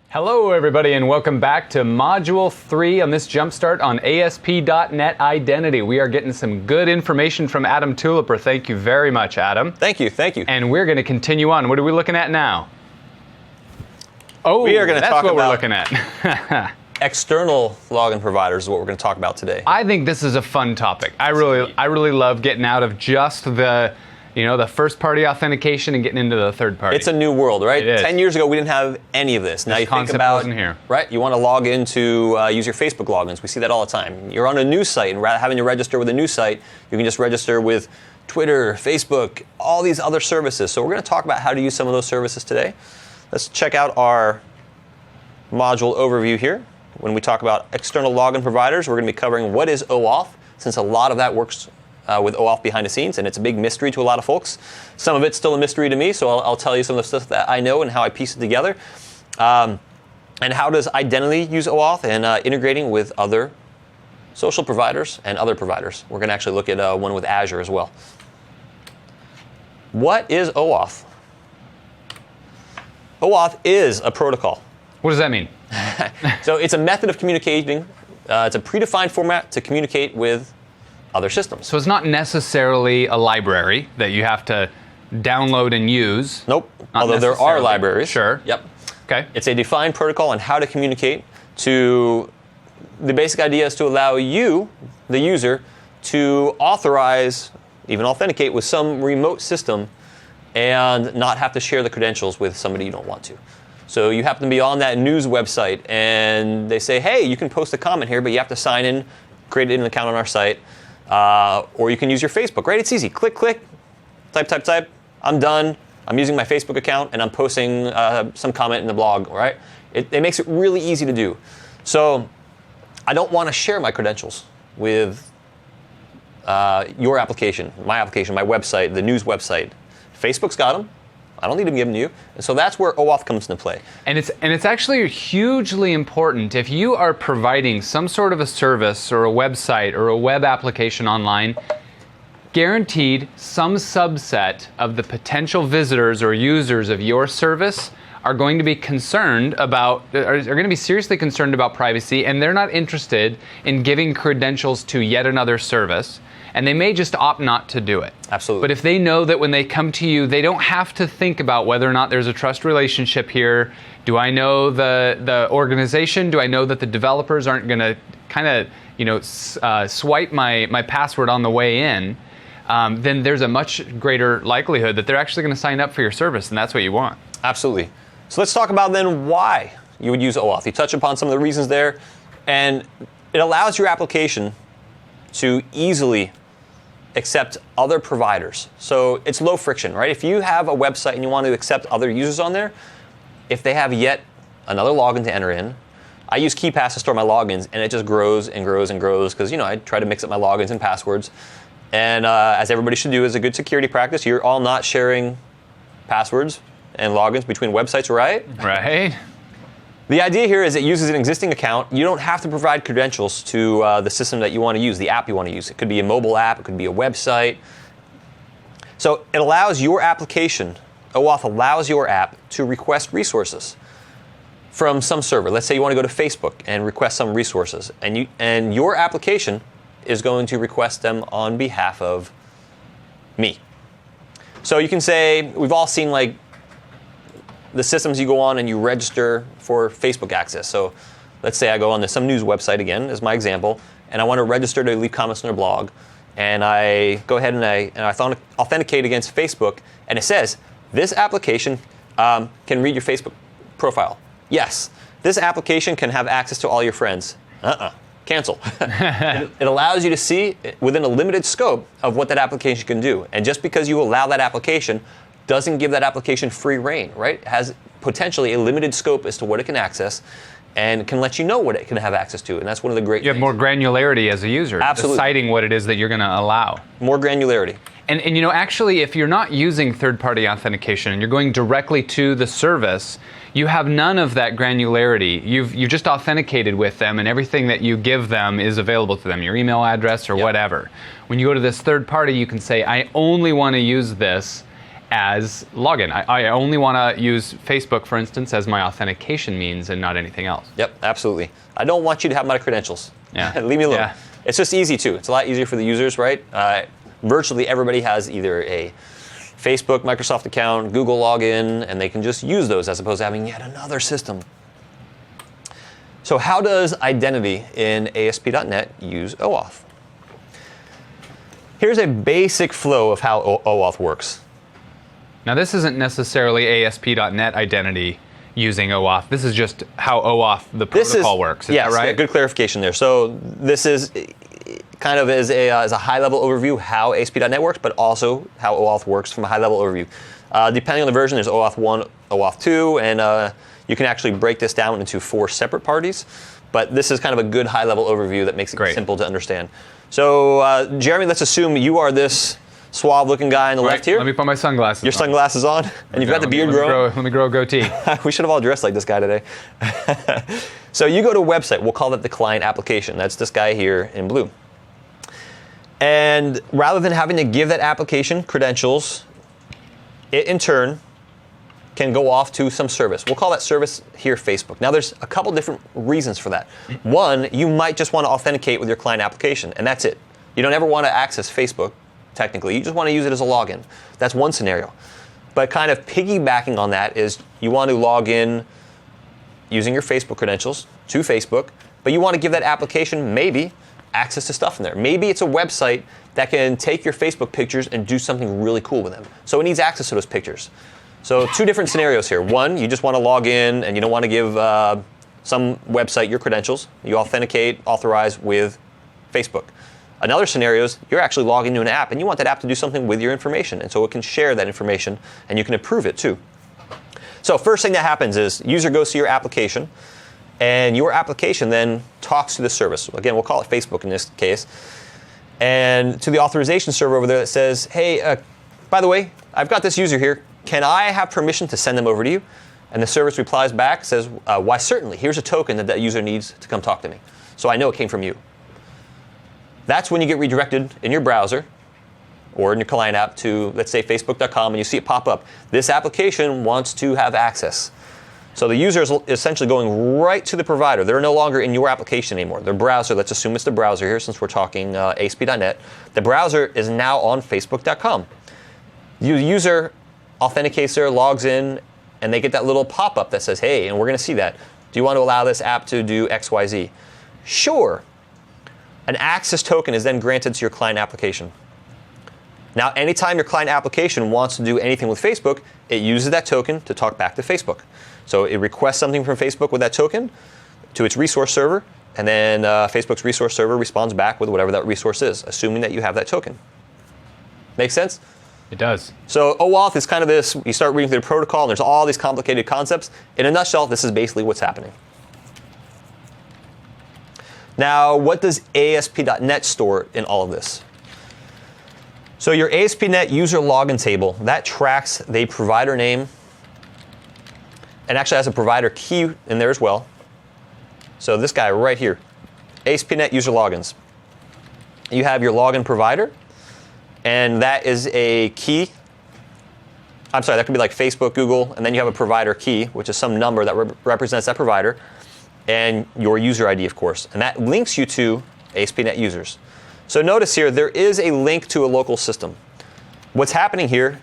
Hello everybody and welcome back to Module 3 on this Jumpstart on ASP.NET Identity. We are getting some good information from Adam Tuliper. Thank you very much, Adam. Thank you, thank you. And we're going to continue on. What are we looking at now? Oh, we are going to that's talk what about we're looking at. external login providers is what we're going to talk about today. I think this is a fun topic. I really love getting out of just the first-party authentication and getting into the third-party. It's a new world, right? It is. 10 years ago, we didn't have any of this. Now you think about, wasn't here. Right? You want to log in to use your Facebook logins. We see that all the time. You're on a news site, and rather than having to register with a news site, you can just register with Twitter, Facebook, all these other services. So we're going to talk about how to use some of those services today. Let's check out our module overview here. When we talk about external login providers, we're going to be covering what is OAuth, since a lot of that works with OAuth behind the scenes, and it's a big mystery to a lot of folks. Some of it's still a mystery to me, so I'll tell you some of the stuff that I know and how I piece it together. And how does Identity use OAuth and integrating with other social providers and other providers. We're going to actually look at one with Azure as well. What is OAuth? OAuth is a protocol. What does that mean? So it's a method of communicating. It's a predefined format to communicate with other systems. So it's not necessarily a library that you have to download and use. Nope. Not Although there are libraries. Sure. Yep. Okay. It's a defined protocol on how to communicate to. The basic idea is to allow you, the user, to authorize, even authenticate with some remote system and not have to share the credentials with somebody you don't want to. So you happen to be on that news website and they say, hey, you can post a comment here, but you have to sign in, create an account on our site, or you can use your Facebook, right? It's easy. Click, click, type. I'm done. I'm using my Facebook account and I'm posting some comment in the blog, right? It makes it really easy to do. So I don't want to share my credentials with your application, my website, the news website. Facebook's got them. I don't need to give them to you. And so that's where OAuth comes into play. And it's actually hugely important if you are providing some sort of a service or a website or a web application online, guaranteed some subset of the potential visitors or users of your service are going to be seriously concerned about privacy, and they're not interested in giving credentials to yet another service. And they may just opt not to do it. Absolutely. But if they know that when they come to you, they don't have to think about whether or not there's a trust relationship here. Do I know the organization? Do I know that the developers aren't going to kind of swipe my password on the way in? Then there's a much greater likelihood that they're actually going to sign up for your service, and that's what you want. Absolutely. So let's talk about then why you would use OAuth. You touch upon some of the reasons there, and it allows your application to easily accept other providers. So it's low friction, right? If you have a website and you want to accept other users on there, if they have yet another login to enter in, I use KeePass to store my logins, and it just grows and grows and grows because, I try to mix up my logins and passwords. And as everybody should do as a good security practice, you're all not sharing passwords and logins between websites, right? Right. The idea here is it uses an existing account. You don't have to provide credentials to the system that you want to use, the app you want to use. It could be a mobile app, it could be a website. So it allows your application, OAuth allows your app to request resources from some server. Let's say you want to go to Facebook and request some resources, and your application is going to request them on behalf of me. So you can say, we've all seen the systems you go on and you register for Facebook access. So let's say I go on to some news website again, as my example, and I want to register to leave comments on their blog. And I go ahead and I authenticate against Facebook, and it says, this application can read your Facebook profile. Yes. This application can have access to all your friends. Cancel. It allows you to see within a limited scope of what that application can do. And just because you allow that application doesn't give that application free reign, right? It has potentially a limited scope as to what it can access and can let you know what it can have access to. And that's one of the great things. You have more granularity as a user. Absolutely. Deciding what it is that you're going to allow. More granularity. And actually, if you're not using third-party authentication and you're going directly to the service, you have none of that granularity. You've just authenticated with them, and everything that you give them is available to them, your email address or whatever. When you go to this third party, you can say, I only want to use this as login. I only want to use Facebook, for instance, as my authentication means and not anything else. Yep, absolutely. I don't want you to have my credentials. Yeah. Leave me alone. Yeah. It's just easy too. It's a lot easier for the users, right? Virtually everybody has either a Facebook, Microsoft account, Google login, and they can just use those as opposed to having yet another system. So how does identity in ASP.NET use OAuth? Here's a basic flow of how OAuth works. Now, this isn't necessarily ASP.NET identity using OAuth. This is just how OAuth, the protocol, works. Is yes, that right? Yeah, good clarification there. So this is kind of as a high-level overview how ASP.NET works, but also how OAuth works from a high-level overview. Depending on the version, there's OAuth 1, OAuth 2, and you can actually break this down into 4 separate parties. But this is kind of a good high-level overview that makes it simple to understand. So, Jeremy, let's assume you are this suave-looking guy on the left here. Let me put my sunglasses on. Your sunglasses on, and you've got the beard growing. Let me grow a goatee. We should have all dressed like this guy today. So you go to a website. We'll call that the client application. That's this guy here in blue. And rather than having to give that application credentials, it in turn can go off to some service. We'll call that service here Facebook. Now there's a couple different reasons for that. One, you might just want to authenticate with your client application, and that's it. You don't ever want to access Facebook, technically. You just want to use it as a login. That's one scenario. But kind of piggybacking on that is you want to log in using your Facebook credentials to Facebook, but you want to give that application maybe access to stuff in there. Maybe it's a website that can take your Facebook pictures and do something really cool with them. So it needs access to those pictures. So 2 different scenarios here. One, you just want to log in and you don't want to give some website your credentials. You authenticate, authorize with Facebook. Another scenario is you're actually logging into an app and you want that app to do something with your information, and so it can share that information and you can approve it too. So first thing that happens is user goes to your application, and your application then talks to the service. Again, we'll call it Facebook in this case. And to the authorization server over there that says, hey, by the way, I've got this user here. Can I have permission to send them over to you? And the service replies back, says, why certainly. Here's a token that user needs to come talk to me. So I know it came from you. That's when you get redirected in your browser or in your client app to, let's say, facebook.com, and you see it pop up. This application wants to have access. So the user is essentially going right to the provider. They're no longer in your application anymore. Their browser, let's assume it's the browser here since we're talking ASP.NET. The browser is now on facebook.com. The user authenticates there, logs in, and they get that little pop-up that says, hey, and we're going to see that. Do you want to allow this app to do X, Y, Z? Sure. An access token is then granted to your client application. Now, anytime your client application wants to do anything with Facebook, it uses that token to talk back to Facebook. So it requests something from Facebook with that token to its resource server, and then Facebook's resource server responds back with whatever that resource is, assuming that you have that token. Make sense? It does. So OAuth is kind of this, you start reading through the protocol, and there's all these complicated concepts. In a nutshell, this is basically what's happening. Now, what does ASP.NET store in all of this? So your ASP.NET user login table, that tracks the provider name and actually has a provider key in there as well. So this guy right here, ASP.NET user logins. You have your login provider, and that is a key. I'm sorry, that could be like Facebook, Google, and then you have a provider key, which is some number that represents that provider, and your user ID, of course. And that links you to ASP.NET users. So notice here, there is a link to a local system. What's happening here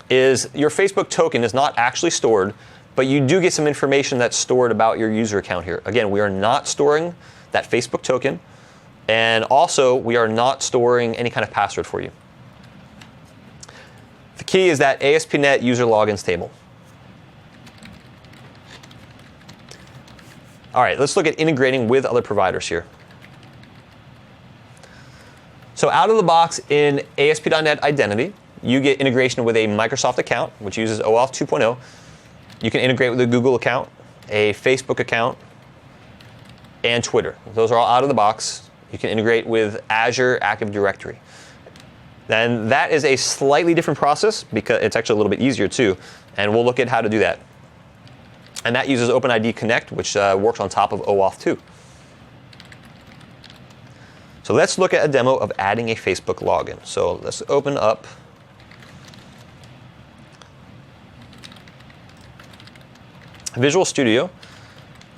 is your Facebook token is not actually stored, but you do get some information that's stored about your user account here. Again, we are not storing that Facebook token, and also we are not storing any kind of password for you. The key is that ASP.NET user logins table. All right, let's look at integrating with other providers here. So out of the box in ASP.NET Identity, you get integration with a Microsoft account, which uses OAuth 2.0. You can integrate with a Google account, a Facebook account, and Twitter. Those are all out of the box. You can integrate with Azure Active Directory. Then that is a slightly different process because it's actually a little bit easier too, and we'll look at how to do that. And that uses OpenID Connect, which works on top of OAuth 2. So let's look at a demo of adding a Facebook login. So let's open up Visual Studio.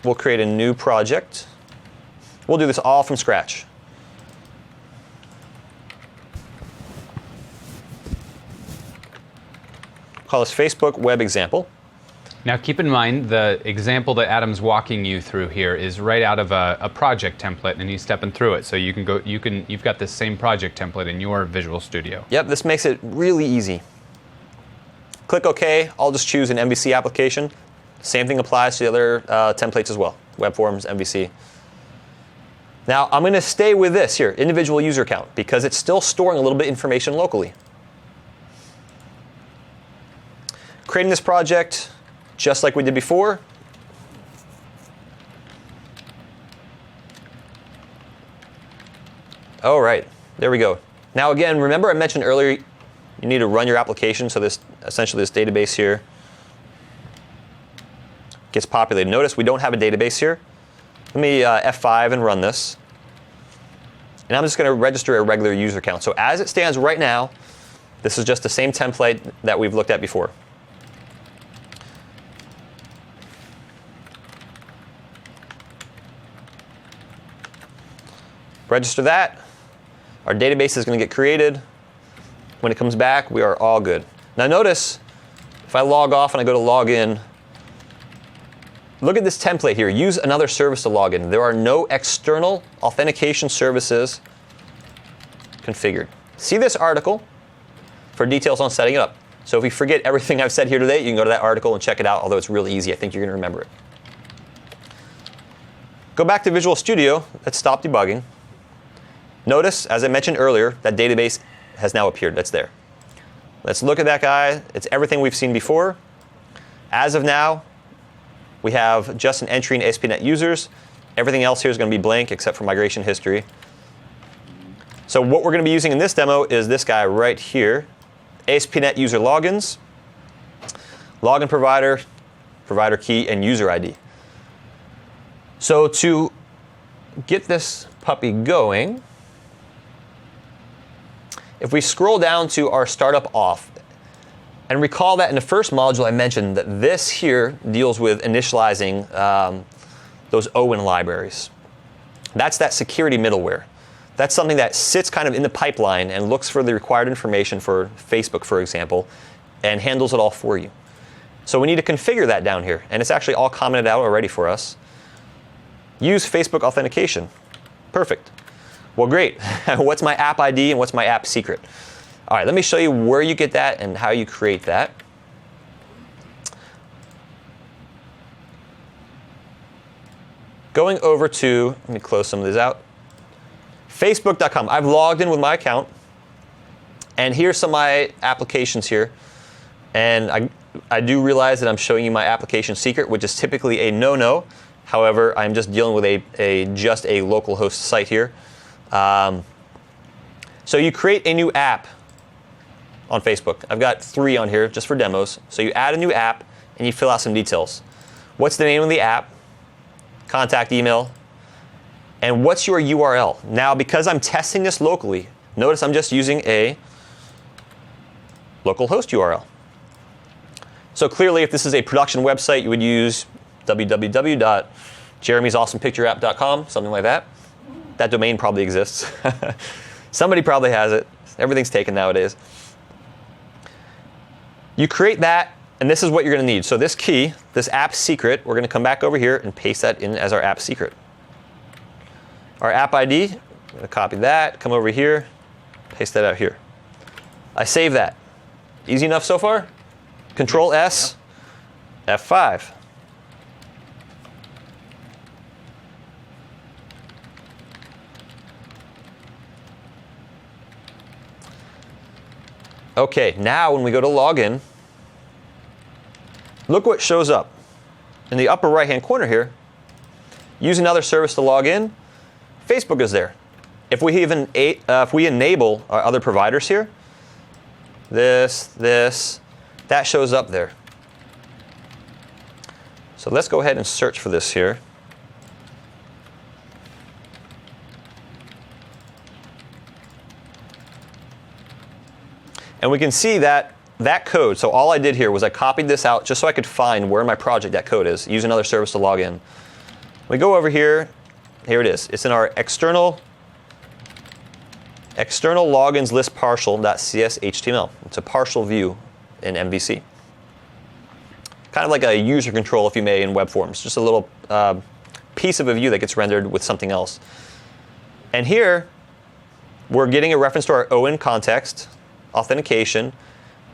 We'll create a new project. We'll do this all from scratch. Call this Facebook web example. Now keep in mind the example that Adam's walking you through here is right out of a project template, and he's stepping through it. So you've got this same project template in your Visual Studio. Yep, this makes it really easy. Click OK. I'll just choose an MVC application. Same thing applies to the other templates as well. Web Forms, MVC. Now I'm going to stay with this here, individual user account, because it's still storing a little bit of information locally. Creating this project just like we did before. All right, there we go. Now again, remember I mentioned earlier you need to run your application, so essentially this database here gets populated. Notice we don't have a database here. Let me F5 and run this. And I'm just going to register a regular user account. So as it stands right now, this is just the same template that we've looked at before. Register that. Our database is going to get created. When it comes back, we are all good. Now notice, if I log off and I go to log in, look at this template here. Use another service to log in. There are no external authentication services configured. See this article for details on setting it up. So if you forget everything I've said here today, you can go to that article and check it out, although it's really easy. I think you're going to remember it. Go back to Visual Studio. Let's stop debugging. Notice, as I mentioned earlier, that database has now appeared. That's there. Let's look at that guy. It's everything we've seen before. As of now, we have just an entry in ASP.NET users. Everything else here is going to be blank except for migration history. So what we're going to be using in this demo is this guy right here, ASP.NET user logins, login provider, provider key, and user ID. So to get this puppy going, if we scroll down to our startup auth, and recall that in the first module I mentioned that this here deals with initializing those OWIN libraries. That's that security middleware. That's something that sits kind of in the pipeline and looks for the required information for Facebook, for example, and handles it all for you. So we need to configure that down here, and it's actually all commented out already for us. Use Facebook authentication. Perfect. Well, great. What's my app ID and what's my app secret? All right, let me show you where you get that and how you create that. Going over to, let me close some of these out. Facebook.com. I've logged in with my account, and here's some of my applications here. And I do realize that I'm showing you my application secret, which is typically a no-no. However, I'm just dealing with just a local host site here. So you create a new app on Facebook. I've got 3 on here just for demos. So you add a new app and you fill out some details. What's the name of the app? Contact email. And what's your URL? Now, because I'm testing this locally, notice I'm just using a local host URL. So clearly, if this is a production website, you would use www.jeremy'sawesomepictureapp.com, something like that. That domain probably exists. Somebody probably has it. Everything's taken nowadays. You create that, and this is what you're going to need. So this key, this app secret, we're going to come back over here and paste that in as our app secret. Our app ID, I'm going to copy that, come over here, paste that out here. I save that. Easy enough so far? Control S, F5. Okay, now when we go to login, look what shows up. In the upper right-hand corner here, use another service to log in, Facebook is there. If we enable our other providers here, that shows up there. So let's go ahead and search for this here. And we can see that that code, so all I did here was I copied this out just so I could find where in my project that code is, use another service to log in. We go over here, here it is. It's in our external logins list partial.cs.html. It's a partial view in MVC. Kind of like a user control, if you may, in web forms. Just a little piece of a view that gets rendered with something else. And here, we're getting a reference to our OIN context, authentication.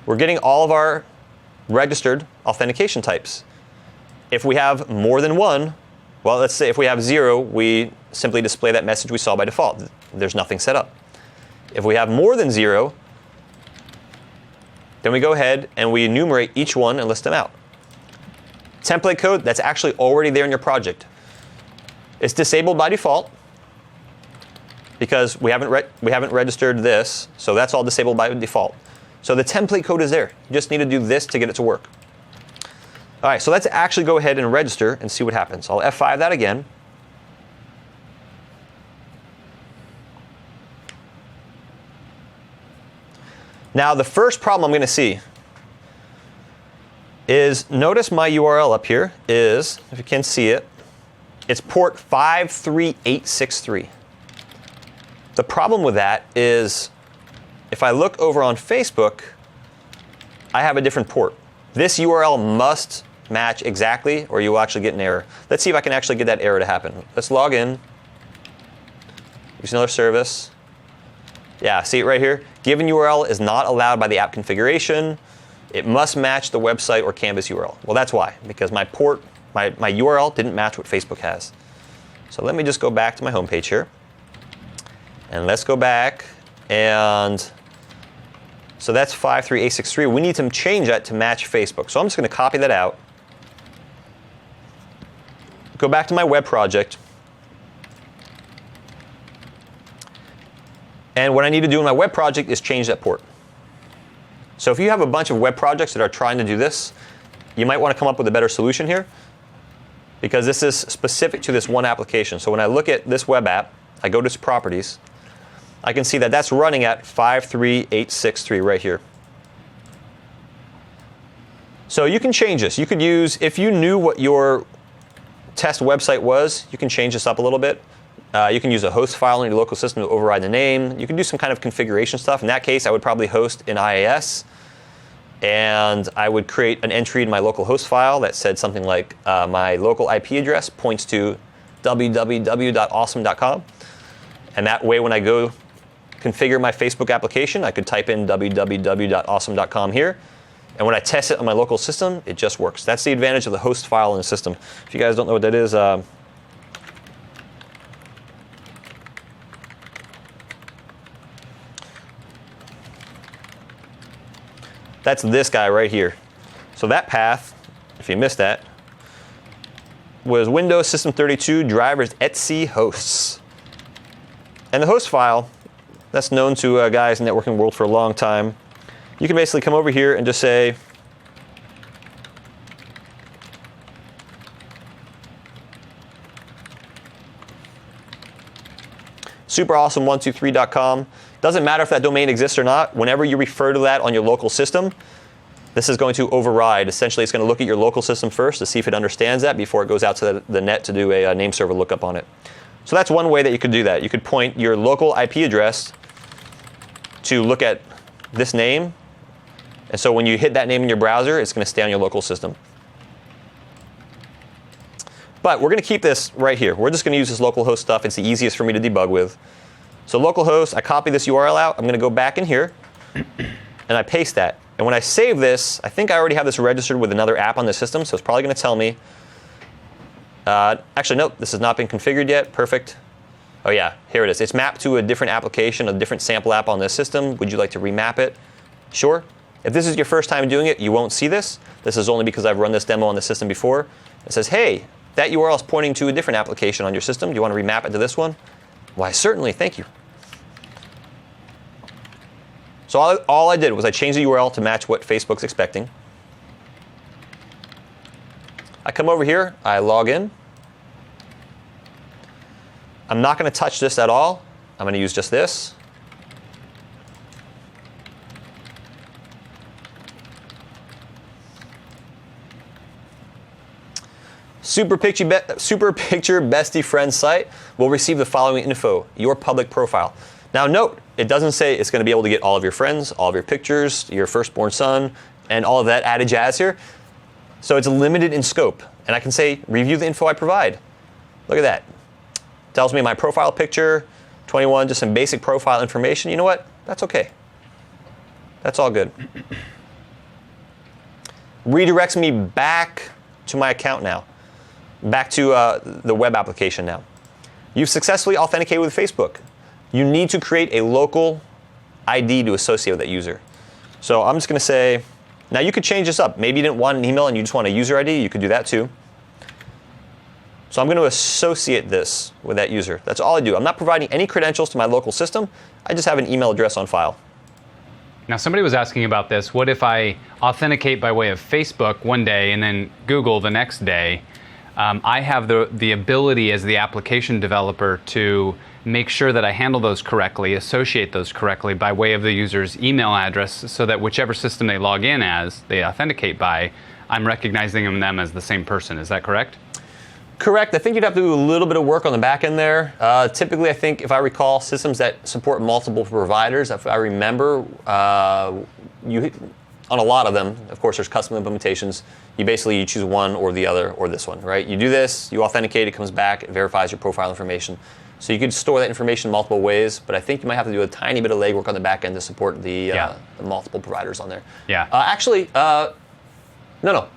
We're getting all of our registered authentication types. If we have more than one, well, let's say if we have 0, we simply display that message we saw by default. There's nothing set up. If we have more than 0, then we go ahead and we enumerate each one and list them out. Template code, that's actually already there in your project. It's disabled by default because we haven't registered this, so that's all disabled by default. So the template code is there. You just need to do this to get it to work. All right, so let's actually go ahead and register and see what happens. I'll F5 that again. Now, the first problem I'm going to see is, notice my URL up here is, if you can see it, it's port 53863. The problem with that is, if I look over on Facebook, I have a different port. This URL must match exactly, or you will actually get an error. Let's see if I can actually get that error to happen. Let's log in. Use another service. Yeah, see it right here? Given URL is not allowed by the app configuration. It must match the website or Canvas URL. Well, that's why, because my port, my URL didn't match what Facebook has. So let me just go back to my home page here. And let's go back and so that's 53863. We need to change that to match Facebook. So I'm just going to copy that out. Go back to my web project. And what I need to do in my web project is change that port. So if you have a bunch of web projects that are trying to do this, you might want to come up with a better solution here, because this is specific to this one application. So when I look at this web app, I go to its properties, I can see that that's running at 53863 right here. So you can change this. You could use, if you knew what your test website was, you can change this up a little bit. You can use a host file in your local system to override the name. You can do some kind of configuration stuff. In that case, I would probably host an IIS, and I would create an entry in my local host file that said something like my local IP address points to www.awesome.com. And that way, when I go configure my Facebook application, I could type in www.awesome.com here. And when I test it on my local system, it just works. That's the advantage of the host file in the system. If you guys don't know what that is, that's this guy right here. So that path, if you missed that, was Windows System 32 drivers etc hosts. And the host file, that's known to guys in the networking world for a long time. You can basically come over here and just say, superawesome123.com. Doesn't matter if that domain exists or not. Whenever you refer to that on your local system, this is going to override. Essentially, it's going to look at your local system first to see if it understands that before it goes out to the net to do a name server lookup on it. So that's one way that you could do that. You could point your local IP address to look at this name. And so when you hit that name in your browser, it's going to stay on your local system. But we're going to keep this right here. We're just going to use this localhost stuff. It's the easiest for me to debug with. So localhost, I copy this URL out. I'm going to go back in here, and I paste that. And when I save this, I think I already have this registered with another app on the system, so it's probably going to tell me. Actually, nope, this has not been configured yet. Perfect. Oh yeah, here it is. It's mapped to a different application, a different sample app on this system. Would you like to remap it? Sure. If this is your first time doing it, you won't see this. This is only because I've run this demo on the system before. It says, hey, that URL is pointing to a different application on your system. Do you want to remap it to this one? Why, certainly, thank you. So all I did was I changed the URL to match what Facebook's expecting. I come over here, I log in. I'm not going to touch this at all. I'm going to use just this. Super Picture Bestie Friends site will receive the following info: your public profile. Now note, it doesn't say it's going to be able to get all of your friends, all of your pictures, your firstborn son, and all of that added jazz here. So it's limited in scope. And I can say, review the info I provide. Look at that. Tells me my profile picture, 21, just some basic profile information. You know what? That's okay. That's all good. Redirects me back to my account now. Back to the web application now. You've successfully authenticated with Facebook. You need to create a local ID to associate with that user. So I'm just going to say, now you could change this up. Maybe you didn't want an email and you just want a user ID. You could do that too. So I'm going to associate this with that user. That's all I do. I'm not providing any credentials to my local system. I just have an email address on file. Now, somebody was asking about this. What if I authenticate by way of Facebook one day and then Google the next day? I have the ability as the application developer to make sure that I handle those correctly, associate those correctly by way of the user's email address, so that whichever system they log in as, they authenticate by, I'm recognizing them as the same person. Is that correct? Correct. I think you'd have to do a little bit of work on the back end there. Typically, I think, if I recall, systems that support multiple providers, if I remember, on a lot of them, of course, there's custom implementations. You choose one or the other or this one, right? You do this, you authenticate, it comes back, it verifies your profile information. So you could store that information multiple ways, but I think you might have to do a tiny bit of legwork on the back end to support the multiple providers on there. Yeah. No.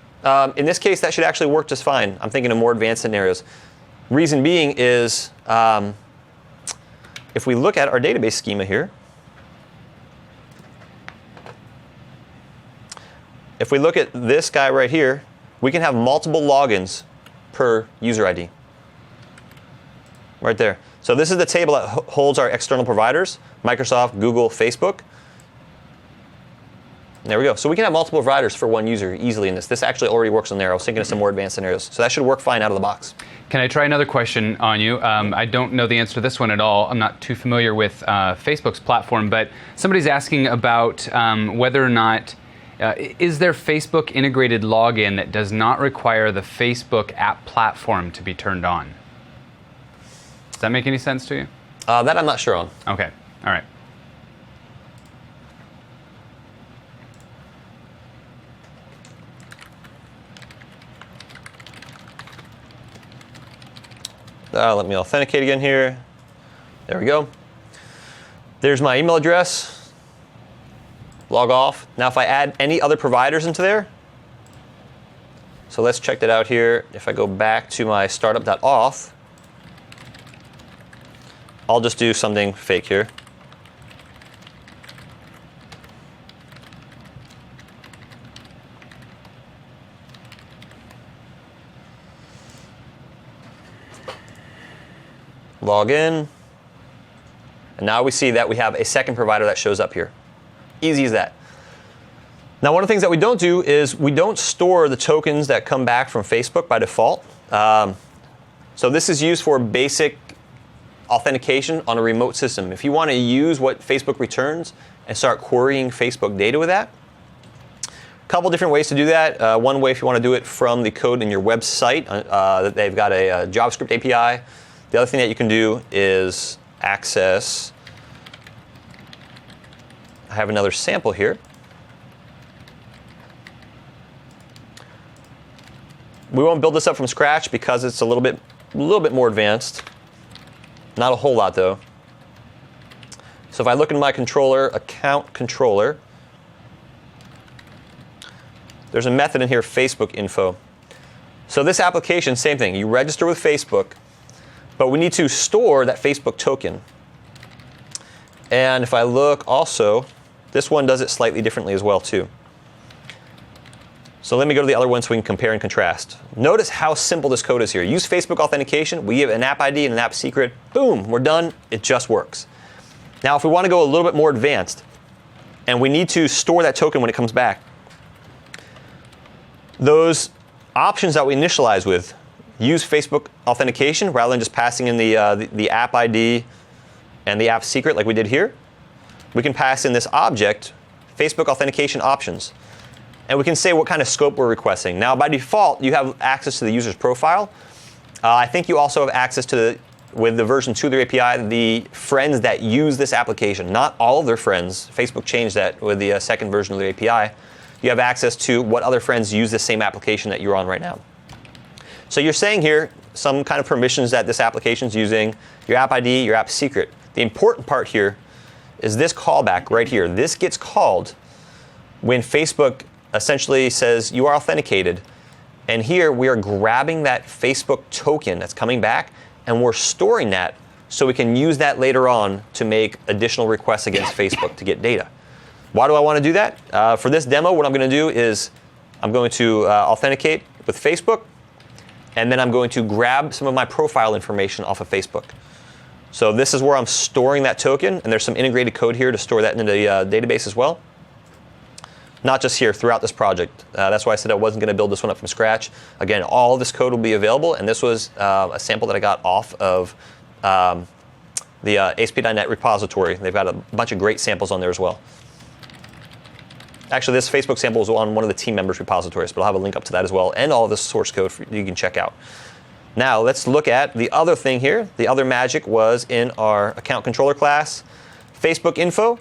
In this case, that should actually work just fine. I'm thinking of more advanced scenarios. Reason being is, if we look at our database schema here, if we look at this guy right here, we can have multiple logins per user ID. Right there. So this is the table that holds our external providers: Microsoft, Google, Facebook. There we go. So we can have multiple providers for one user easily in this. This actually already works on there. I was thinking of some more advanced scenarios. So that should work fine out of the box. Can I try another question on you? I don't know the answer to this one at all. I'm not too familiar with Facebook's platform, but somebody's asking about whether or not, is there Facebook integrated login that does not require the Facebook app platform to be turned on? Does that make any sense to you? That I'm not sure on. Okay. All right. Let me authenticate again here. There we go. There's my email address. Log off. Now if I add any other providers into there, so let's check that out here. If I go back to my startup.auth, I'll just do something fake here. Log in, and now we see that we have a second provider that shows up here. Easy as that. Now, one of the things that we don't do is we don't store the tokens that come back from Facebook by default. So this is used for basic authentication on a remote system. If you want to use what Facebook returns and start querying Facebook data with that, a couple different ways to do that. One way, if you want to do it from the code in your website, they've got a JavaScript API. The other thing that you can do is access. I have another sample here. We won't build this up from scratch because it's a little bit more advanced. Not a whole lot though. So if I look in my controller, account controller, there's a method in here, Facebook info. So this application, same thing. You register with Facebook, but we need to store that Facebook token. And if I look also, this one does it slightly differently as well too. So let me go to the other one so we can compare and contrast. Notice how simple this code is here. Use Facebook authentication. We give an app ID and an app secret. Boom, we're done. It just works. Now, if we want to go a little bit more advanced, and we need to store that token when it comes back, those options that we initialize with, use Facebook authentication rather than just passing in the app ID and the app secret like we did here. We can pass in this object, Facebook authentication options. And we can say what kind of scope we're requesting. Now, by default, you have access to the user's profile. I think you also have access to, with the version 2 of their API, the friends that use this application. Not all of their friends. Facebook changed that with the second version of the API. You have access to what other friends use the same application that you're on right now. So you're saying here some kind of permissions that this application is using, your app ID, your app secret. The important part here is this callback right here. This gets called when Facebook essentially says you are authenticated. And here we are grabbing that Facebook token that's coming back, and we're storing that so we can use that later on to make additional requests against Facebook to get data. Why do I want to do that? For this demo, what I'm going to do is I'm going to authenticate with Facebook, and then I'm going to grab some of my profile information off of Facebook. So this is where I'm storing that token, and there's some integrated code here to store that in the database as well. Not just here, throughout this project. That's why I said I wasn't going to build this one up from scratch. Again, all of this code will be available, and this was a sample that I got off of the ASP.NET repository. They've got a bunch of great samples on there as well. Actually, this Facebook sample is on one of the team members' repositories, but I'll have a link up to that as well, and all of this source code you can check out. Now, let's look at the other thing here. The other magic was in our account controller class, Facebook info.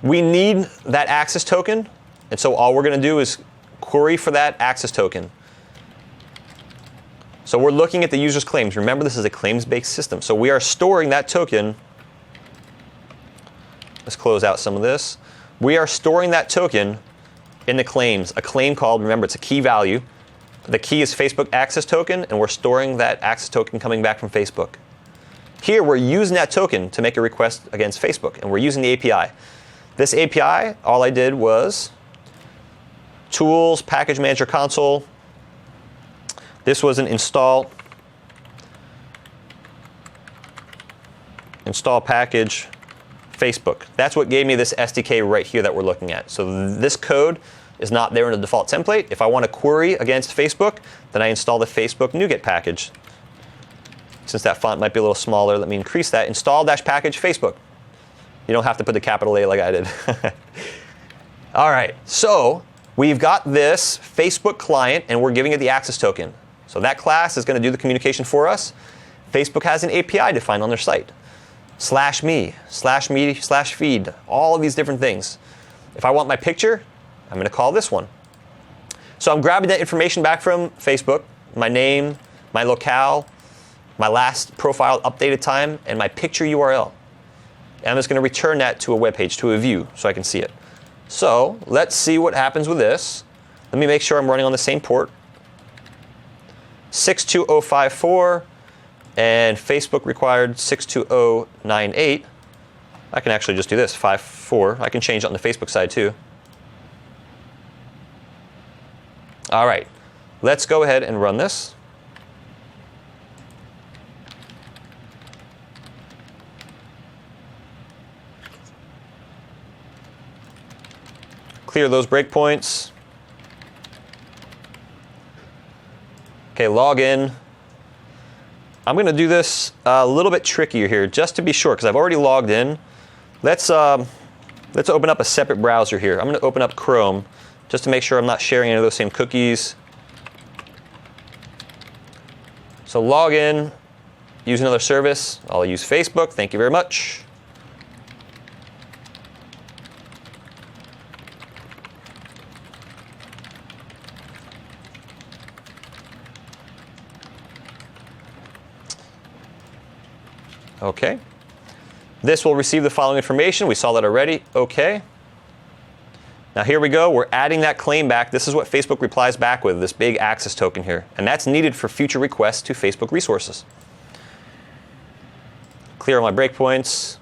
We need that access token, and so all we're going to do is query for that access token. So we're looking at the user's claims. Remember, this is a claims-based system, so we are storing that token. Let's close out some of this. We are storing that token in the claims. A claim called, remember, it's a key value. The key is Facebook access token, and we're storing that access token coming back from Facebook. Here, we're using that token to make a request against Facebook, and we're using the API. This API, all I did was Tools, Package Manager Console. This was an install package Facebook. That's what gave me this SDK right here that we're looking at. So this code is not there in the default template. If I want to query against Facebook, then I install the Facebook NuGet package. Since that font might be a little smaller, let me increase that. Install-package Facebook. You don't have to put the capital A like I did. All right, so we've got this Facebook client, and we're giving it the access token. So that class is going to do the communication for us. Facebook has an API defined on their site. /me/feed, all of these different things. If I want my picture, I'm going to call this one. So I'm grabbing that information back from Facebook, my name, my locale, my last profile updated time, and my picture URL. And I'm just going to return that to a web page, to a view, so I can see it. So let's see what happens with this. Let me make sure I'm running on the same port. 62054, and Facebook required 62098. I can actually just do this, 54. I can change it on the Facebook side too. All right, let's go ahead and run this. Clear those breakpoints. Okay, log in. I'm going to do this a little bit trickier here, just to be sure, because I've already logged in. Let's open up a separate browser here. I'm going to open up Chrome, just to make sure I'm not sharing any of those same cookies. So log in, use another service. I'll use Facebook. Thank you very much. Okay. This will receive the following information. We saw that already. Okay. Now here we go. We're adding that claim back. This is what Facebook replies back with, this big access token here. And that's needed for future requests to Facebook resources. Clear all my breakpoints.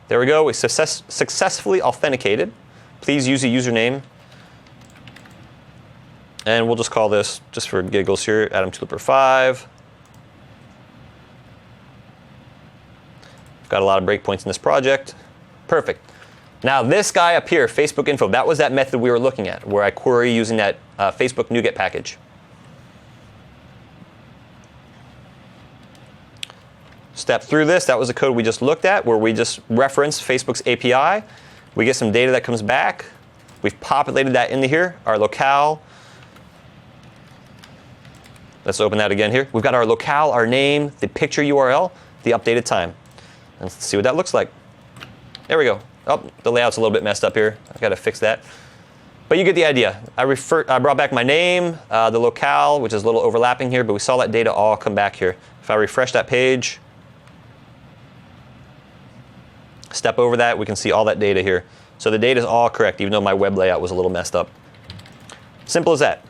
There we go. We successfully authenticated. Please use a username. And we'll just call this, just for giggles here, Adam Tuliper 5. Got a lot of breakpoints in this project. Perfect. Now this guy up here, Facebook info, that was that method we were looking at, where I query using that Facebook NuGet package. Step through this, that was the code we just looked at, where we just referenced Facebook's API. We get some data that comes back. We've populated that into here, our locale. Let's open that again here. We've got our locale, our name, the picture URL, the updated time. And let's see what that looks like. There we go. Oh, the layout's a little bit messed up here. I've got to fix that. But you get the idea. I brought back my name, the locale, which is a little overlapping here, but we saw that data all come back here. If I refresh that page, step over that, we can see all that data here. So the data is all correct, even though my web layout was a little messed up. Simple as that.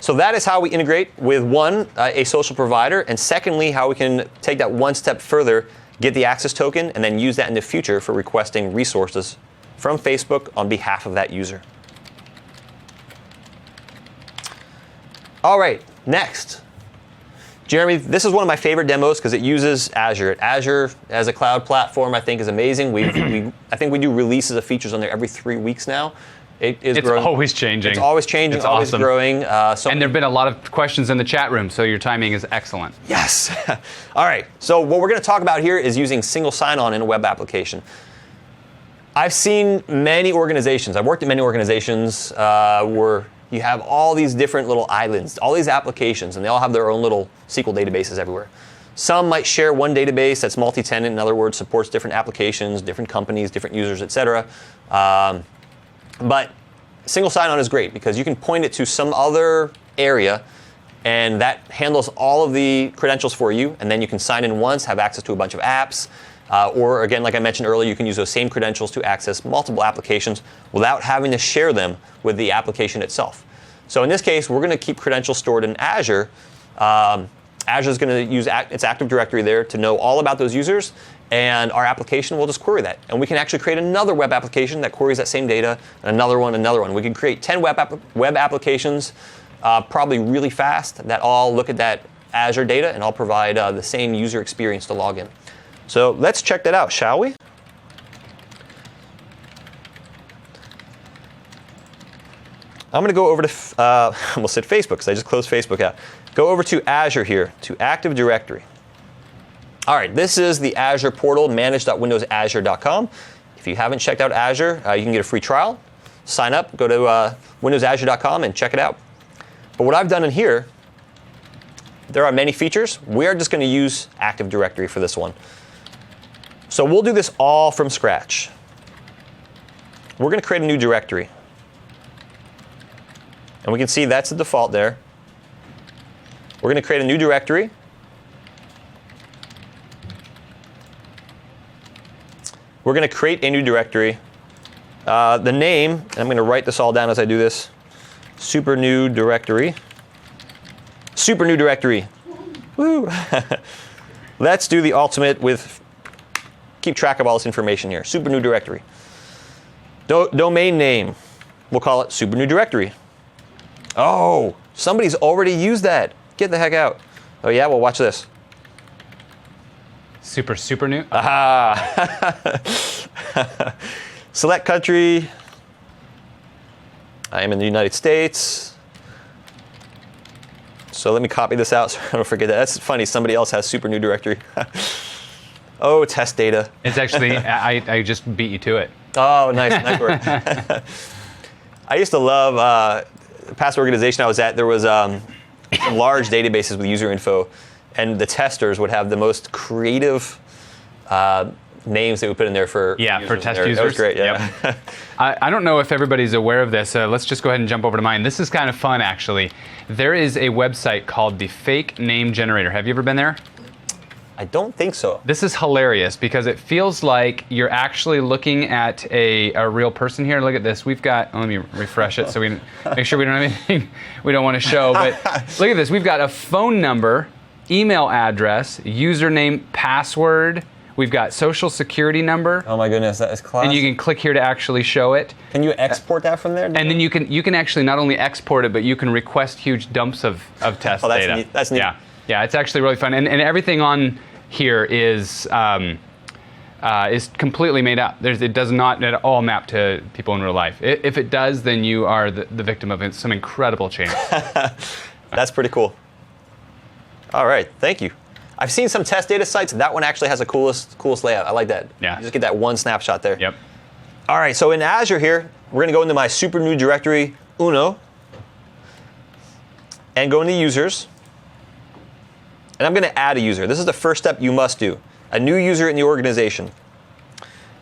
So that is how we integrate with one, a social provider, and secondly, how we can take that one step further, get the access token, and then use that in the future for requesting resources from Facebook on behalf of that user. All right, next. Jeremy, this is one of my favorite demos because it uses Azure. Azure as a cloud platform, I think, is amazing. I think we do releases of features on there every 3 weeks now. It's growing. Always changing. It's always changing, it's always awesome. growing. And there have been a lot of questions in the chat room, so your timing is excellent. Yes. All right. So what we're going to talk about here is using single sign-on in a web application. I've seen many organizations. I've worked at many organizations where you have all these different little islands, all these applications, and they all have their own little SQL databases everywhere. Some might share one database that's multi-tenant, in other words, supports different applications, different companies, different users, etc. But single sign-on is great because you can point it to some other area, and that handles all of the credentials for you, and then you can sign in once, have access to a bunch of apps, or again, like I mentioned earlier, you can use those same credentials to access multiple applications without having to share them with the application itself. So in this case, we're going to keep credentials stored in Azure. Azure is going to use its Active Directory there to know all about those users, and our application will just query that. And we can actually create another web application that queries that same data, and another one, another one. We can create 10 web applications probably really fast that all look at that Azure data and all provide the same user experience to log in. So let's check that out, shall we? I'm going to go over to, I almost said Facebook because I just closed Facebook out. Go over to Azure here, to Active Directory. All right, this is the Azure portal, manage.windowsazure.com. If you haven't checked out Azure, you can get a free trial. Sign up, go to windowsazure.com and check it out. But what I've done in here, there are many features. We are just going to use Active Directory for this one. So we'll do this all from scratch. We're going to create a new directory. And we can see that's the default there. We're going to create a new directory. We're going to create a new directory. The name, and I'm going to write this all down as I do this, super new directory. Super new directory. Woo! Let's do the ultimate with, keep track of all this information here. Super new directory. Domain name, we'll call it super new directory. Oh, somebody's already used that. Get the heck out. Oh yeah, well watch this. Super new? Aha! Select country. I am in the United States. So let me copy this out so I don't forget that. That's funny, somebody else has super new directory. Oh, test data. It's actually, I just beat you to it. Oh, nice work. I used to love, past organization I was at, there was some large databases with user info, and the testers would have the most creative names they would put in there for for test users. That was great, yeah. Yep. I don't know if everybody's aware of this. Let's just go ahead and jump over to mine. This is kind of fun, actually. There is a website called the Fake Name Generator. Have you ever been there? I don't think so. This is hilarious because it feels like you're actually looking at a real person here. Look at this. We've got, let me refresh it so we make sure we don't have anything we don't want to show. But look at this. We've got a phone number, email address, username, password. We've got social security number. Oh my goodness, that is classic. And you can click here to actually show it. Can you export that from there? And then you can actually not only export it, but you can request huge dumps of test data. That's neat. Yeah, it's actually really fun. And everything on here is is completely made up. It does not at all map to people in real life. If it does, then you are the victim of some incredible change. That's pretty cool. All right, thank you. I've seen some test data sites. That one actually has the coolest layout. I like that. Yeah. You just get that one snapshot there. Yep. All right, so in Azure here, we're going to go into my super new directory, Uno, and go into users. And I'm going to add a user. This is the first step you must do. A new user in the organization.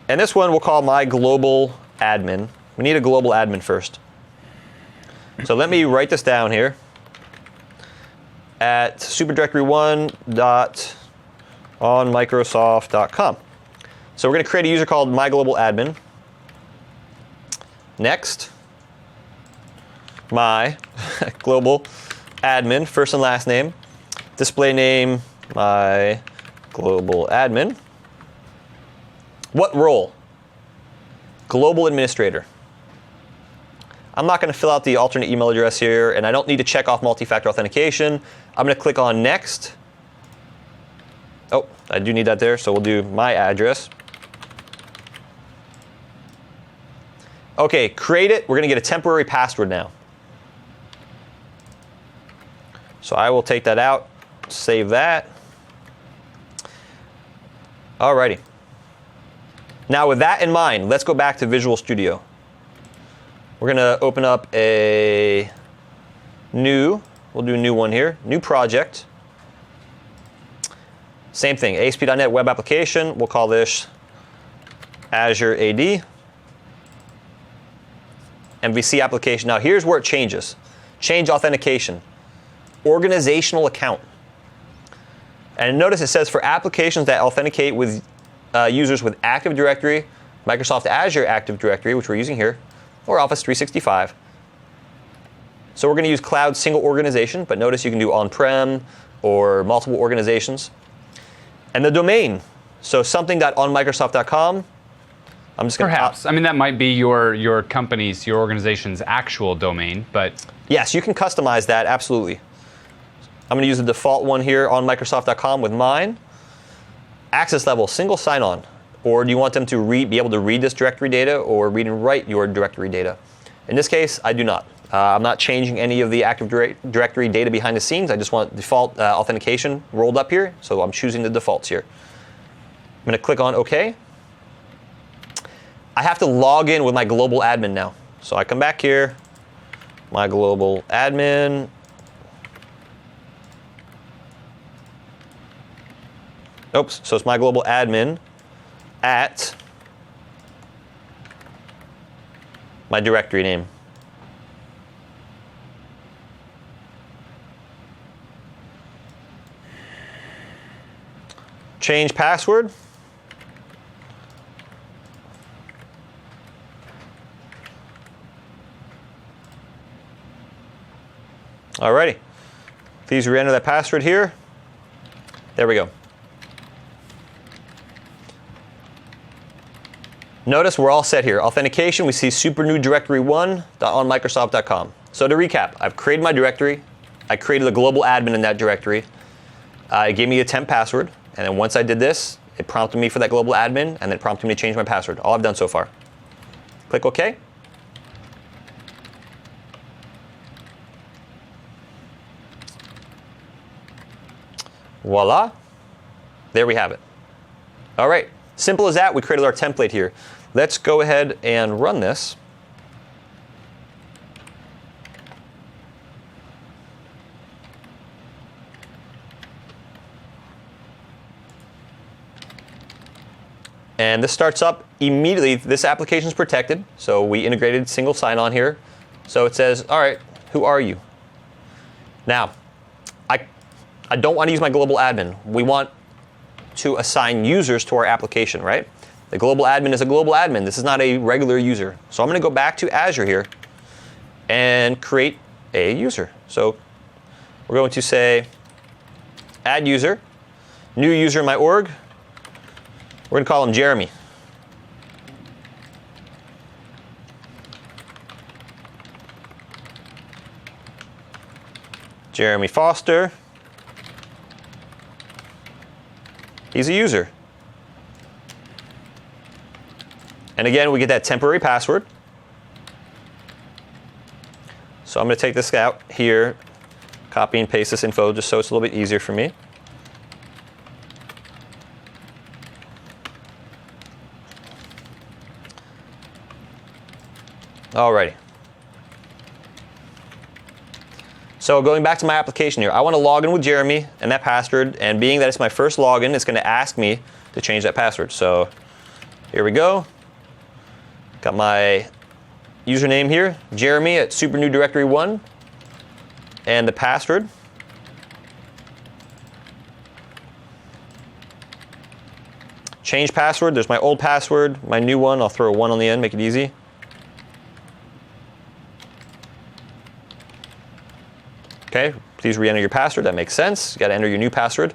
And this one we'll call my global admin. We need a global admin first. So let me write this down here. At superdirectory1.onmicrosoft.com. So we're going to create a user called my global admin. Next, my global admin, first and last name. Display name, my global admin. What role? Global administrator. I'm not going to fill out the alternate email address here, and I don't need to check off multi-factor authentication. I'm going to click on next. Oh, I do need that there, so we'll do my address. Okay, create it. We're going to get a temporary password now. So I will take that out, save that. Alrighty. Now with that in mind, let's go back to Visual Studio. We're going to open up a new, we'll do a new one here, new project. Same thing, ASP.NET Web Application. We'll call this Azure AD. MVC application. Now here's where it changes. Change authentication. Organizational account. And notice it says for applications that authenticate with users with Active Directory, Microsoft Azure Active Directory, which we're using here, or Office 365. So we're going to use cloud single organization, but notice you can do on-prem or multiple organizations. And the domain. So something.onmicrosoft.com. I'm just going to perhaps. I mean, that might be your company's, your organization's actual domain, but yes, you can customize that, absolutely. I'm going to use the default one here on Microsoft.com with mine. Access level, single sign-on. Or do you want them to be able to read this directory data or read and write your directory data? In this case, I do not. I'm not changing any of the Active Directory data behind the scenes. I just want default authentication rolled up here, so I'm choosing the defaults here. I'm going to click on OK. I have to log in with my global admin now. So I come back here, my global admin. Oops, so it's my global admin at my directory name. Change password. Alrighty, please re-enter that password here. There we go. Notice we're all set here. Authentication, we see supernewdirectory1.onmicrosoft.com. So to recap, I've created my directory. I created a global admin in that directory. It gave me a temp password. And then once I did this, it prompted me for that global admin, and then it prompted me to change my password. All I've done so far. Click OK. Voila. There we have it. All right. Simple as that. We created our template here. Let's go ahead and run this. And this starts up immediately. This application is protected, so we integrated single sign-on here. So it says, all right, who are you? Now, I don't want to use my global admin. We want to assign users to our application, right? The global admin is a global admin. This is not a regular user. So I'm going to go back to Azure here and create a user. So we're going to say add user, new user in my org. We're going to call him Jeremy. Jeremy Foster. He's a user. And again, we get that temporary password. So I'm going to take this out here, copy and paste this info just so it's a little bit easier for me. Alrighty. So going back to my application here, I want to log in with Jeremy and that password, and being that it's my first login, it's going to ask me to change that password. So here we go. Got my username here, Jeremy at Super New Directory 1, and the password. Change password, there's my old password, my new one, I'll throw a 1 on the end, make it easy. Okay, please re-enter your password, that makes sense. You got to enter your new password.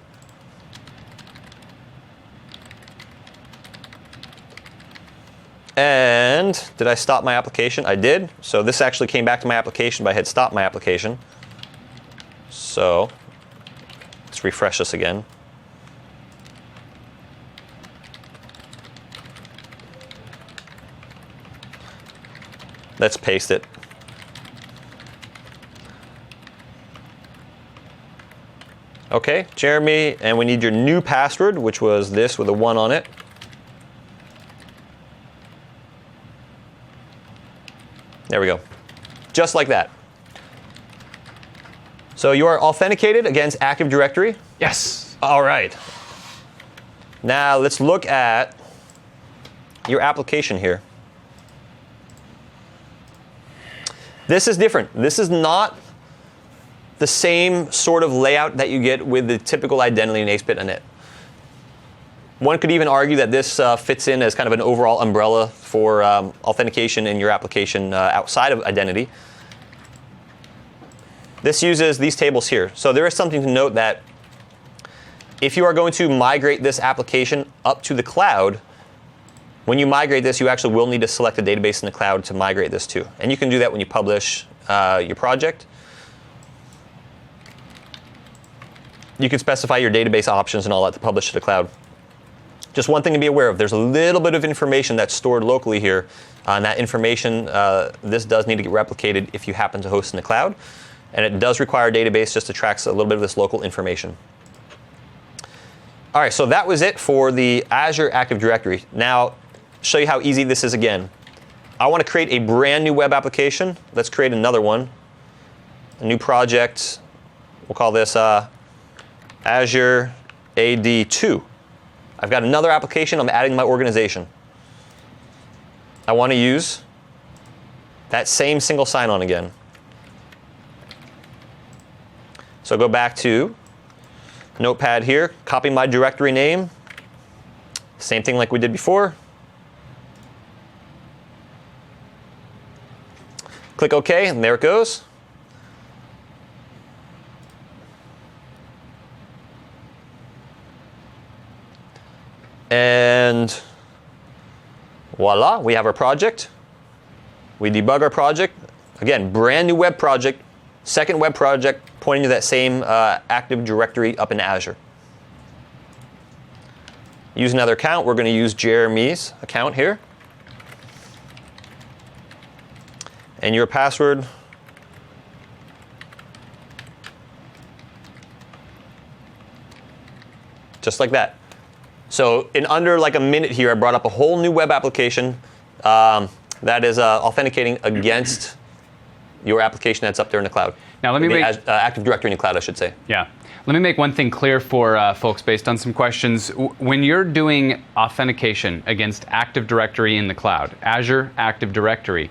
And did I stop my application? I did. So this actually came back to my application, but I had stopped my application. So let's refresh this again. Let's paste it. Okay, Jeremy, and we need your new password, which was this with a 1 on it. There we go. Just like that. So you are authenticated against Active Directory? Yes. All right. Now let's look at your application here. This is different. This is not the same sort of layout that you get with the typical identity in ASP.NET. One could even argue that this fits in as kind of an overall umbrella for authentication in your application outside of identity. This uses these tables here. So there is something to note that if you are going to migrate this application up to the cloud, when you migrate this, you actually will need to select a database in the cloud to migrate this to. And you can do that when you publish your project. You can specify your database options and all that to publish to the cloud. Just one thing to be aware of, there's a little bit of information that's stored locally here. And that information, this does need to get replicated if you happen to host in the cloud. And it does require a database just to track a little bit of this local information. All right, so that was it for the Azure Active Directory. Now, show you how easy this is again. I want to create a brand new web application. Let's create another one. A new project. We'll call this Azure AD 2. I've got another application I'm adding to my organization. I want to use that same single sign-on again. So go back to Notepad here, copy my directory name. Same thing like we did before. Click OK, and there it goes. And voila, we have our project. We debug our project. Again, brand new web project, second web project pointing to that same Active Directory up in Azure. Use another account. We're going to use Jeremy's account here. And your password. Just like that. So in under like a minute here, I brought up a whole new web application that is authenticating against your application that's up there in the cloud. Now let me make Active Directory in the cloud, I should say. Yeah. Let me make one thing clear for folks based on some questions. When you're doing authentication against Active Directory in the cloud, Azure Active Directory,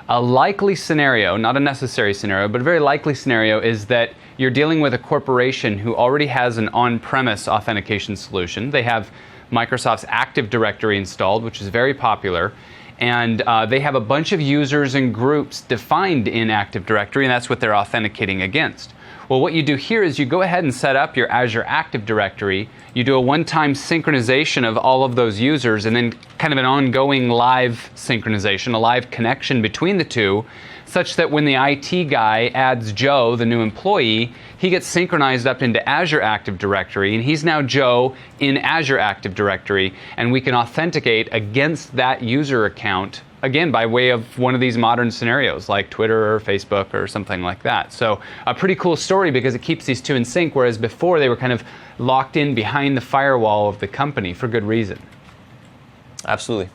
a likely scenario, not a necessary scenario, but a very likely scenario is that you're dealing with a corporation who already has an on-premise authentication solution. They have Microsoft's Active Directory installed, which is very popular. And they have a bunch of users and groups defined in Active Directory, and that's what they're authenticating against. Well, what you do here is you go ahead and set up your Azure Active Directory. You do a one-time synchronization of all of those users, and then kind of an ongoing live synchronization, a live connection between the two, such that when the IT guy adds Joe, the new employee, he gets synchronized up into Azure Active Directory, and he's now Joe in Azure Active Directory, and we can authenticate against that user account, again, by way of one of these modern scenarios like Twitter or Facebook or something like that. So a pretty cool story because it keeps these two in sync, whereas before they were kind of locked in behind the firewall of the company for good reason. Absolutely.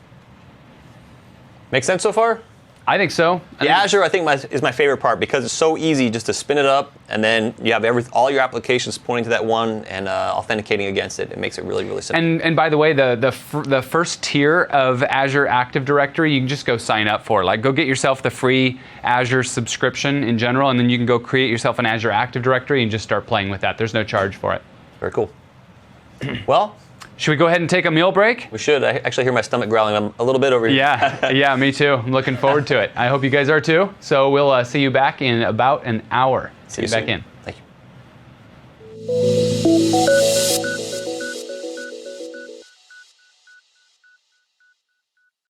Make sense so far? I think so. The Azure, I think, is my favorite part because it's so easy just to spin it up, and then you have all your applications pointing to that one and authenticating against it. It makes it really, really simple. And by the way, the first tier of Azure Active Directory, you can just go sign up for. Like, go get yourself the free Azure subscription in general, and then you can go create yourself an Azure Active Directory and just start playing with that. There's no charge for it. Very cool. Well, should we go ahead and take a meal break? we should. I actually hear my stomach growling a little bit over here. Yeah, me too. I'm looking forward to it. I hope you guys are too. So we'll see you back in about an hour. See you back in.